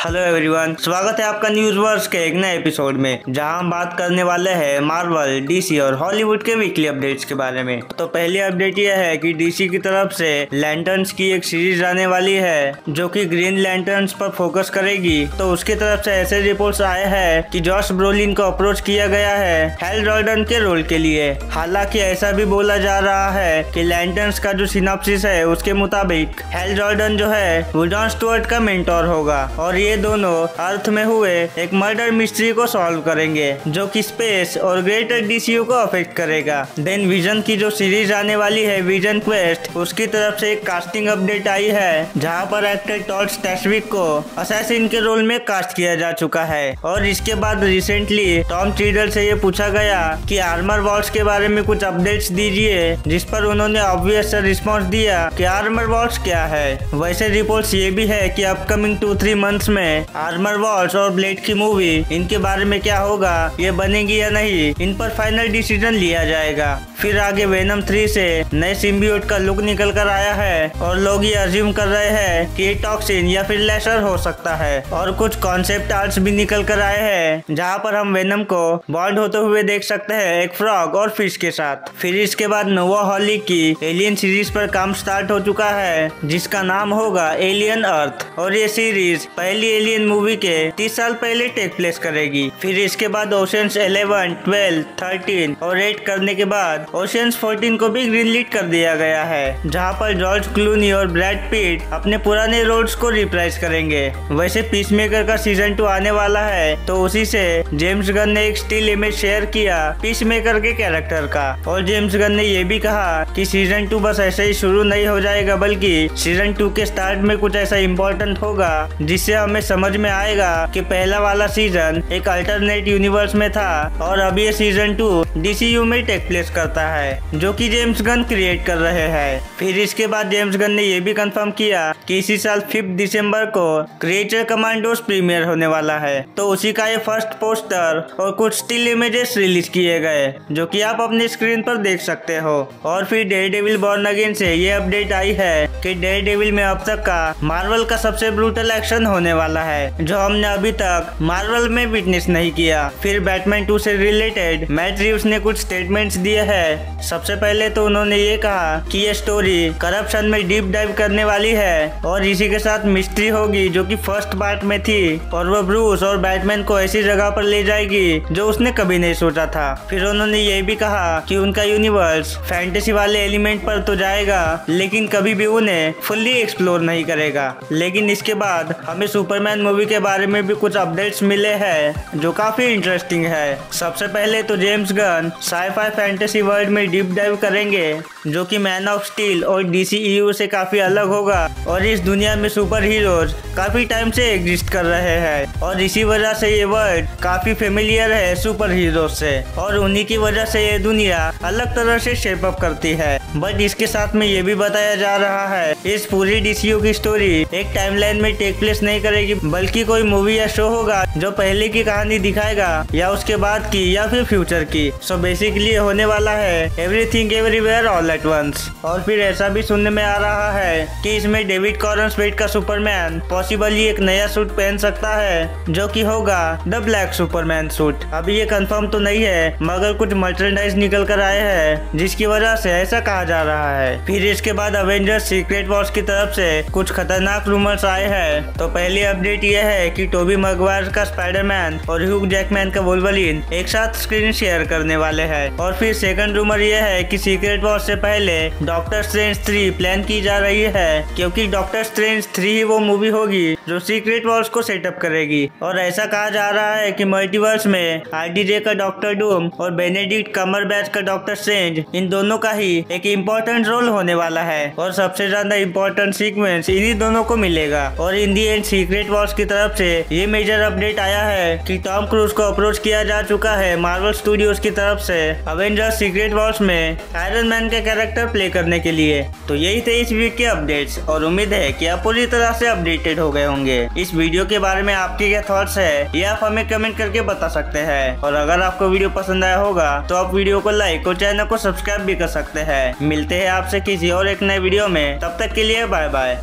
Hello everyone, स्वागत है आपका न्यूज वर्स के एक नए एपिसोड में, जहां हम बात करने वाले हैं मार्वल, डीसी और हॉलीवुड के वीकली अपडेट्स के बारे में। तो पहली अपडेट यह है कि डीसी की तरफ से लैंटर्न्स की एक सीरीज आने वाली है जो कि ग्रीन लैंटर्न्स पर फोकस करेगी। तो उसकी तरफ से ऐसे रिपोर्ट्स आए हैं कि जॉश ब्रोलिन को अप्रोच किया गया है हैल जॉर्डन के रोल के लिए। हालांकि ऐसा भी बोला जा रहा है कि लैंटर्न्स का जो सिनॉप्सिस है उसके मुताबिक हैल जॉर्डन जो है वो जॉन स्टुअर्ट का मेंटोर होगा और ये दोनों अर्थ में हुए एक मर्डर मिस्ट्री को सॉल्व करेंगे जो कि स्पेस और ग्रेटर डीसीयू को अफेक्ट करेगा। देन विजन की जो सीरीज आने वाली है विजन क्वेस्ट, उसकी तरफ से एक कास्टिंग अपडेट आई है जहां पर एक्टर टॉड स्टैशविक को असैसिन के रोल में कास्ट किया जा चुका है। और इसके बाद रिसेंटली टॉम ट्रीडल से ये पूछा गया कि आर्मर वॉर्स के बारे में कुछ अपडेट्स दीजिए, जिस पर उन्होंने ऑब्वियस रिस्पॉन्स दिया कि आर्मर वॉर्स क्या है। वैसे रिपोर्ट्स ये भी है कि अपकमिंग 2-3 मंथ्स में आर्मर वॉर्स और ब्लेड की मूवी, इनके बारे में क्या होगा, ये बनेगी या नहीं, इन पर फाइनल डिसीजन लिया जाएगा। फिर आगे वेनम 3 से नए सिम्बियोट का लुक निकल कर आया है और लोग ये अज्यूम कर रहे हैं कि ये टॉक्सिन या फिर लैशर हो सकता है। और कुछ कॉन्सेप्ट आर्ट्स भी निकल कर आए हैं जहाँ पर हम वेनम को बॉन्ड होते हुए देख सकते हैं एक फ्रॉग और फिश के साथ। फिर इसके बाद नोवा हॉली की एलियन सीरीज पर काम स्टार्ट हो चुका है जिसका नाम होगा एलियन अर्थ, और ये सीरीज पहली एलियन मूवी के 30 साल पहले टेक प्लेस करेगी। फिर इसके बाद ओशियंस 11, 12, 13 और 8 करने के बाद ओशियंस 14 को भी ग्रीन लीड कर दिया गया है, जहां पर जॉर्ज क्लूनी और ब्रैड पिट अपने पुराने रोल्स को रिप्राइज करेंगे। वैसे पीसमेकर का सीजन 2 आने वाला है, तो उसी से जेम्स गन ने एक स्टिल इमेज शेयर किया पीसमेकर के कैरेक्टर का, और जेम्स गन ने यह भी कहा कि सीजन 2 बस ऐसे ही शुरू नहीं हो जाएगा, बल्कि सीजन 2 के स्टार्ट में कुछ ऐसा इम्पोर्टेंट होगा जिससे हमें समझ में आएगा कि पहला वाला सीजन एक अल्टरनेट यूनिवर्स में था और अब ये सीजन 2 डीसीयू में टेक प्लेस करता है जो कि जेम्स गन क्रिएट कर रहे हैं। फिर इसके बाद जेम्स गन ने यह भी कंफर्म किया कि इसी साल 5 दिसंबर को क्रिएचर कमांडोस प्रीमियर होने वाला है। तो उसी का ये फर्स्ट पोस्टर और कुछ स्टिल इमेजेस रिलीज किए गए जो कि आप अपनी स्क्रीन पर देख सकते हो। और फिर डेयरडेविल बॉर्न अगेन से ये अपडेट आई है कि डेयरडेविल में अब तक का मार्वल का सबसे ब्रूटल एक्शन होने वाला है जो हमने अभी तक मार्वल में विटनेस नहीं किया। फिर बैटमैन 2 से रिलेटेड मैट रिव्स ने कुछ स्टेटमेंट्स दिए हैं। सबसे पहले तो उन्होंने ये कहा कि ये स्टोरी करप्शन में डीप डाइव करने वाली है और इसी के साथ मिस्ट्री होगी जो कि फर्स्ट पार्ट में थी, और वो ब्रूस और बैटमैन को ऐसी जगह पर ले जाएगी जो उसने कभी नहीं सोचा था। फिर उन्होंने ये भी कहा कि उनका यूनिवर्स फैंटेसी वाले एलिमेंट पर तो जाएगा लेकिन कभी भी उन्हें फुल्ली एक्सप्लोर नहीं करेगा। लेकिन इसके बाद हमें सुपरमैन मूवी के बारे में भी कुछ अपडेट्स मिले हैं जो काफी इंटरेस्टिंग है। सबसे पहले तो James Gunn sci-fi fantasy world में डीप डाइव करेंगे जो कि मैन ऑफ स्टील और डीसीईयू से काफी अलग होगा, और इस दुनिया में सुपर हीरोज काफी टाइम से एग्जिस्ट कर रहे हैं और इसी वजह से ये वर्ल्ड काफी फेमिलियर है सुपर हीरोज से, और उन्हीं की वजह से ये दुनिया अलग तरह से शेप अप करती है। बट इसके साथ में ये भी बताया जा रहा है इस पूरी डीसीयू की स्टोरी एक टाइमलाइन में टेक प्लेस नहीं करेगी, बल्कि कोई मूवी या शो होगा जो पहले की कहानी दिखाएगा या उसके बाद की या फिर फ्यूचर की। सो बेसिकली होने वाला है everything everywhere all at once. और फिर ऐसा भी सुनने में आ रहा है कि इसमें डेविड कॉर्नस्वेट का सुपरमैन पॉसिबली एक नया सूट पहन सकता है जो कि होगा द ब्लैक सुपरमैन सूट। अभी ये कंफर्म तो नहीं है मगर कुछ मर्चेंडाइज निकल कर आए हैं जिसकी वजह से ऐसा कहा जा रहा है। फिर इसके बाद अवेंजर्स सीक्रेट वॉर्स की तरफ से कुछ खतरनाक रूमर्स आए हैं। तो पहली अपडेट यह है कि टोबी मैगवायर का स्पाइडरमैन और ह्यूग जैकमैन का वुल्वरीन एक साथ स्क्रीन शेयर करने वाले हैं। और फिर सेकंड रूमर यह है कि सीक्रेट वॉर्स से पहले डॉक्टर स्ट्रेंज 3 प्लान की जा रही है, क्योंकि डॉक्टर स्ट्रेंज 3 ही वो मूवी होगी जो सीक्रेट वॉर्स को सेटअप करेगी। और ऐसा कहा जा रहा है कि मल्टीवर्स में आरडीजे का डॉक्टर डूम और बेनेडिक्ट कम्बरबैच का डॉक्टर स्ट्रेंज, इन दोनों का ही एक इम्पोर्टेंट रोल होने वाला है और सबसे ज्यादा इम्पोर्टेंट सीक्वेंस इन्हीं दोनों को मिलेगा। और इन दी एंड सीक्रेट वॉर्स की तरफ से ये मेजर अपडेट आया है कि टॉम क्रूज को अप्रोच किया जा चुका है मार्वल स्टूडियोज की तरफ से अवेंजर्स सीक्रेट वॉर्स में आयरन मैन के कैरेक्टर प्ले करने के लिए। तो यही थे इस वीक के अपडेट्स और उम्मीद है कि आप पूरी तरह से अपडेटेड हो गए होंगे। इस वीडियो के बारे में आपके क्या थॉट्स है ये आप हमें कमेंट करके बता सकते हैं, और अगर आपको वीडियो पसंद आया होगा तो आप वीडियो को लाइक और चैनल को सब्सक्राइब भी कर सकते हैं। मिलते हैं आपसे किसी और एक नए वीडियो में, तब तक के लिए बाय बाय।